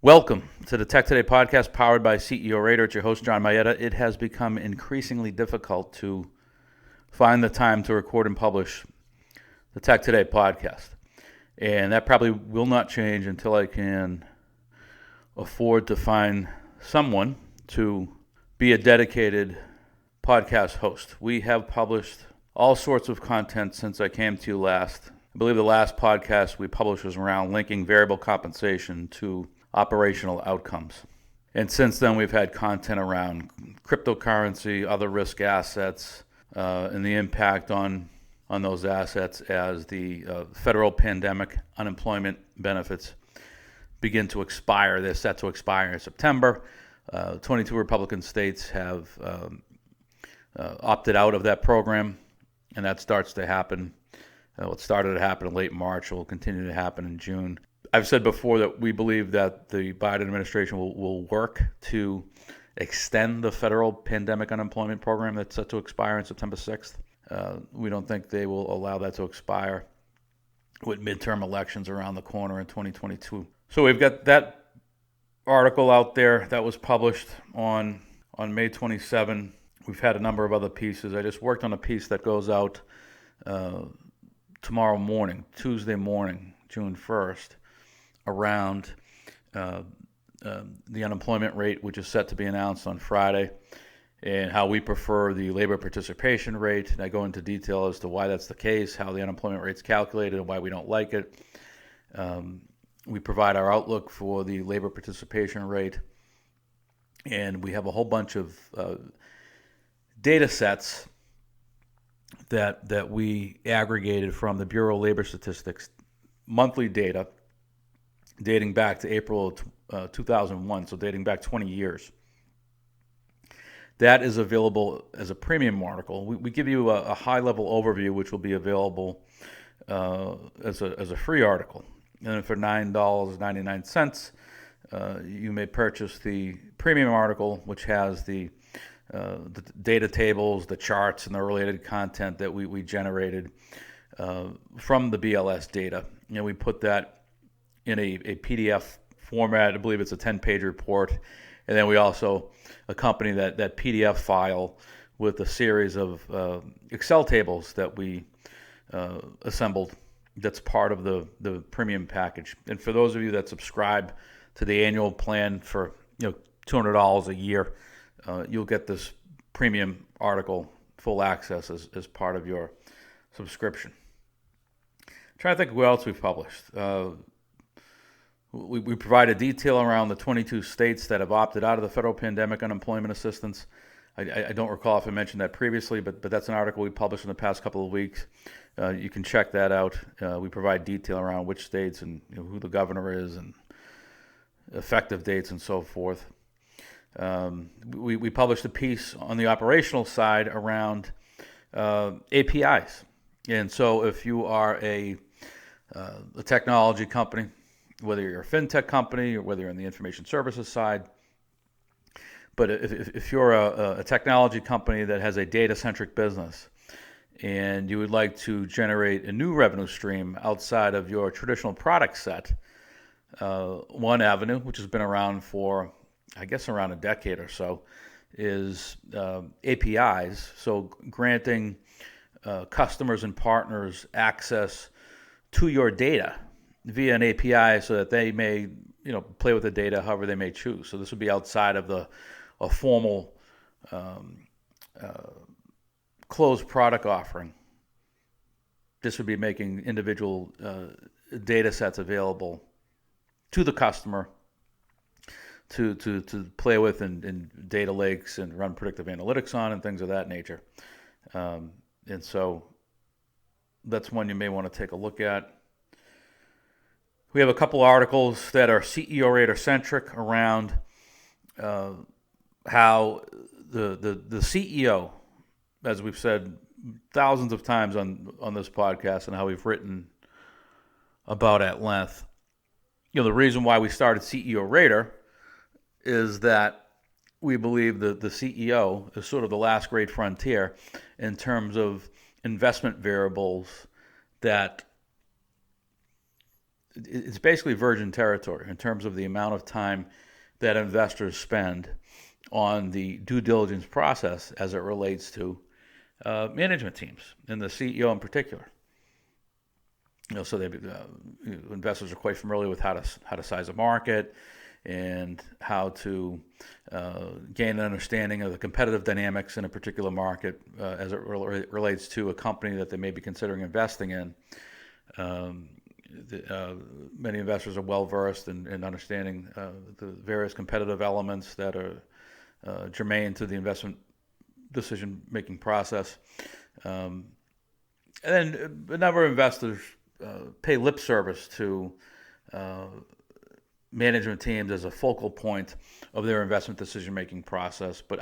Welcome to the TEK2day podcast powered by CEORater. It's your host, John Mayetta. It has become increasingly difficult to find the time to record and publish the TEK2day podcast. And that probably will not change until I can afford to find someone to be a dedicated podcast host. We have published all sorts of content since I came to you last. I believe the last podcast we published was around linking variable compensation to operational outcomes. And since then, we've had content around cryptocurrency, other risk assets, and the impact on those assets as the federal pandemic unemployment benefits begin to expire. They're set to expire in September. 22 Republican states have opted out of that program, and that starts to happen. It started to happen in late March. It will continue to happen in June. I've said before that we believe that the Biden administration will work to extend the federal pandemic unemployment program that's set to expire on September 6th. We don't think they will allow that to expire with midterm elections around the corner in 2022. So we've got that article out there that was published on May 27. We've had a number of other pieces. I just worked on a piece that goes out tomorrow morning, Tuesday morning, June 1st, around the unemployment rate, which is set to be announced on Friday, and how we prefer the labor participation rate. And I go into detail as to why that's the case, how the unemployment rate's calculated, and why we don't like it. We provide our outlook for the labor participation rate, and we have a whole bunch of data sets that we aggregated from the Bureau of Labor Statistics, monthly data dating back to April of 2001, so dating back 20 years. That is available as a premium article. We give you a high-level overview, which will be available as a free article. And for $9.99, you may purchase the premium article, which has the data tables, the charts, and the related content that we generated from the BLS data. We put that in a PDF format. I believe it's a 10-page report. And then we also accompany that PDF file with a series of Excel tables that we assembled that's part of the premium package. And for those of you that subscribe to the annual plan for $200 a year, you'll get this premium article full access as part of your subscription. I'm trying to think of what else we've published. We provide a detail around the 22 states that have opted out of the federal pandemic unemployment assistance. I don't recall if I mentioned that previously, but that's an article we published in the past couple of weeks. You can check that out. We provide detail around which states and who the governor is and effective dates and so forth. We published a piece on the operational side around APIs. And so if you are a technology company, whether you're a fintech company or whether you're in the information services side, but if you're a technology company that has a data-centric business and you would like to generate a new revenue stream outside of your traditional product set, one avenue, which has been around for, I guess, around a decade or so, is APIs. So granting customers and partners access to your data via an API so that they may, play with the data however they may choose. So this would be outside of a formal closed product offering. This would be making individual data sets available to the customer to play with in data lakes and run predictive analytics on and things of that nature. And so that's one you may want to take a look at. We have a couple articles that are CEORater-centric around how the CEO, as we've said thousands of times on this podcast and how we've written about at length, the reason why we started CEORater is that we believe that the CEO is sort of the last great frontier in terms of investment variables that it's basically virgin territory in terms of the amount of time that investors spend on the due diligence process as it relates to management teams and the CEO in particular. So investors are quite familiar with how to size a market and how to gain an understanding of the competitive dynamics in a particular market as it relates to a company that they may be considering investing in. Many investors are well versed in understanding the various competitive elements that are germane to the investment decision-making process. And then a number of investors pay lip service to management teams as a focal point of their investment decision-making process. But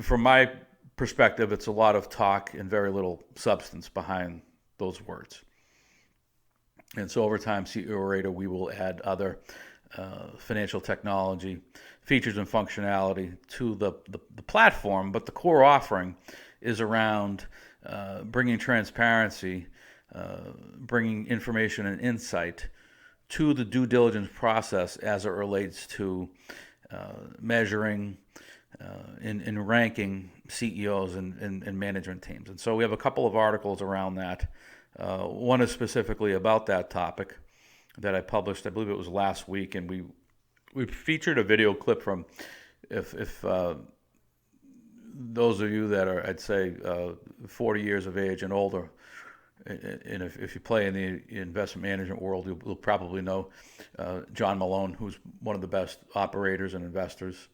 from my perspective, it's a lot of talk and very little substance behind those words. And so over time, CEORater, we will add other financial technology features and functionality to the platform, but the core offering is around bringing transparency, bringing information and insight to the due diligence process as it relates to measuring and ranking CEOs and management teams. And so we have a couple of articles around that. One is specifically about that topic that I published, I believe it was last week, and we featured a video clip from if those of you that are, I'd say, 40 years of age and older, and if you play in the investment management world, you'll probably know John Malone, who's one of the best operators and investors.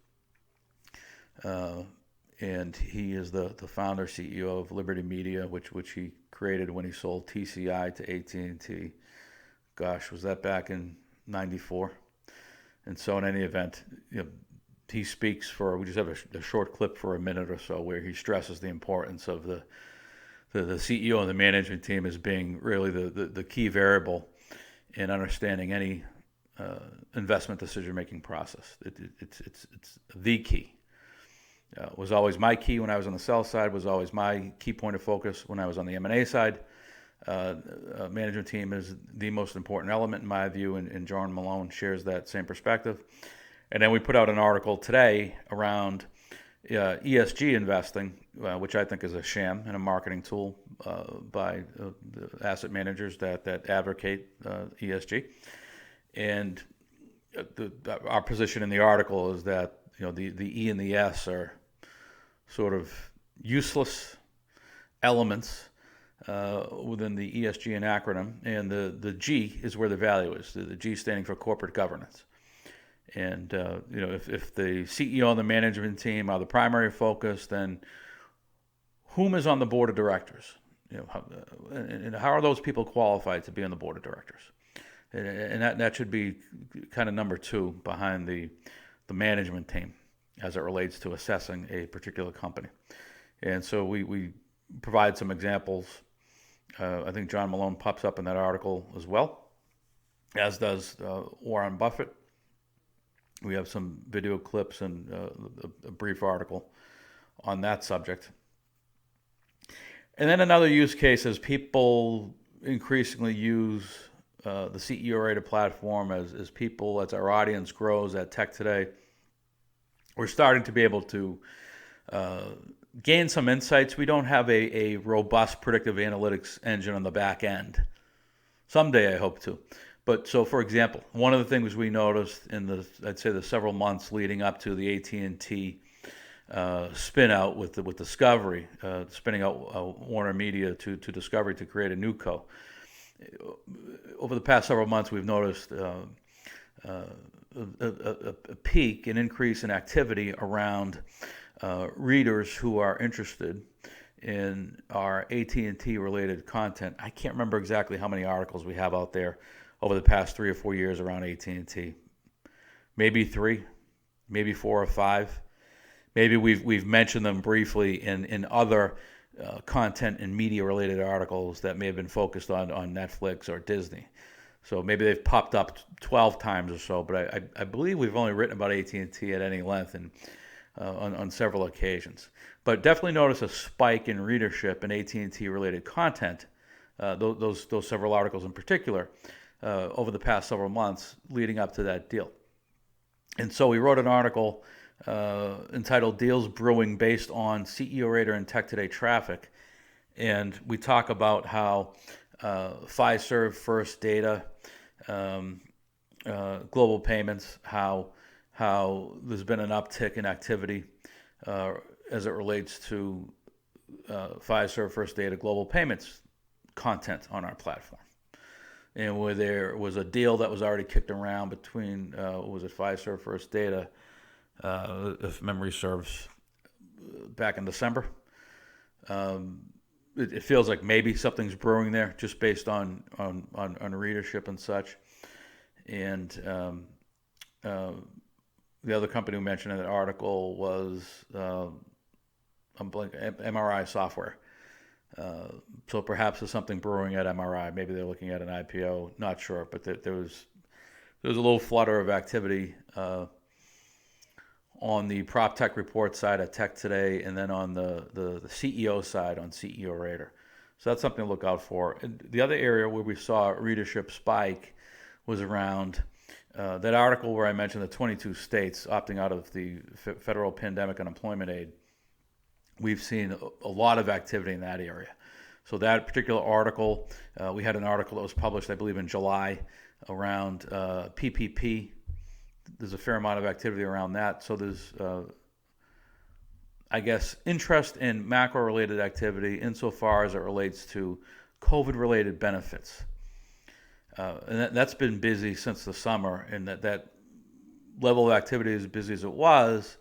And he is the founder, CEO of Liberty Media, which he created when he sold TCI to AT&T. Gosh, was that back in '94? And so in any event, he speaks we just have a short clip for a minute or so where he stresses the importance of the CEO and the management team as being really the key variable in understanding any investment decision-making process. It's the key. Was always my key when I was on the sell side, was always my key point of focus when I was on the M&A side. Management team is the most important element in my view, and John Malone shares that same perspective. And then we put out an article today around ESG investing, which I think is a sham and a marketing tool by the asset managers that advocate ESG. And our position in the article is that the E and the S are sort of useless elements within the ESG acronym, and the G is where the value is. The G standing for corporate governance. And if the CEO and the management team are the primary focus, then whom is on the board of directors? And how are those people qualified to be on the board of directors? And that should be kind of number two behind the management team as it relates to assessing a particular company. And so we provide some examples. I think John Malone pops up in that article as well, as does Warren Buffett. We have some video clips and a brief article on that subject. And then another use case is people increasingly use the CEORater platform as our audience grows at TEK2day. We're starting to be able to gain some insights. We don't have a robust predictive analytics engine on the back end. Someday I hope to. But so, for example, one of the things we noticed in the several months leading up to the AT&T spin out with Discovery, spinning out Warner Media to Discovery to create a new co. Over the past several months, we've noticed a peak, an increase in activity around readers who are interested in our AT&T related content. I can't remember exactly how many articles we have out there over the past 3 or 4 years around AT&T. Maybe 3, maybe 4 or 5. Maybe we've mentioned them briefly in other content and media related articles that may have been focused on Netflix or Disney. So maybe they've popped up 12 times or so, but I believe we've only written about AT&T at any length and on several occasions. But definitely notice a spike in readership in AT&T related content those several articles in particular over the past several months leading up to that deal. And so we wrote an article entitled "Deals Brewing Based on CEORater and TEK2day Traffic," and we talk about how Fiserv, First Data, Global Payments, how there's been an uptick in activity as it relates to Fiserv, First Data, Global Payments content on our platform. And where there was a deal that was already kicked around between, was it Fiserv, First Data, if memory serves, back in December. It feels like maybe something's brewing there just based on readership and such. And the other company we mentioned in that article was MRI Software. So perhaps there's something brewing at MRI. Maybe they're looking at an IPO. Not sure, but there was a little flutter of activity on the prop tech report side at TEK2day, and then on the CEO side on CEORater. So that's something to look out for. And the other area where we saw readership spike was around that article where I mentioned the 22 states opting out of the federal pandemic unemployment aid. We've seen a lot of activity in that area. So that particular article, we had an article that was published, I believe, in July around PPP. There's a fair amount of activity around that. So there's, I guess, interest in macro-related activity insofar as it relates to COVID-related benefits. And that's been busy since the summer, and that level of activity, as busy as it was,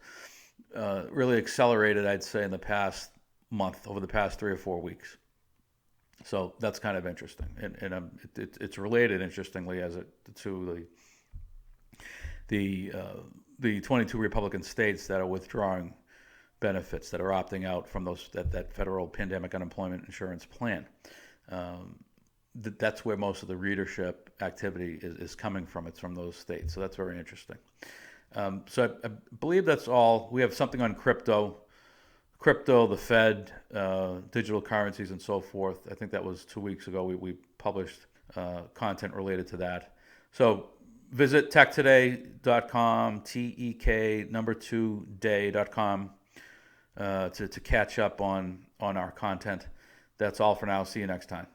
really accelerated, I'd say, in the past month, over the past 3 or 4 weeks. So that's kind of interesting, and it's related, interestingly, to the 22 Republican states that are withdrawing benefits, that are opting out from that federal pandemic unemployment insurance plan. That's where most of the readership activity is coming from. It's from those states, so that's very interesting. So I believe that's all. We have something on crypto, the Fed, digital currencies, and so forth. I think that was 2 weeks ago. We published content related to that. So visit TEK2day.com, TEK2day.com, to catch up on our content. That's all for now. See you next time.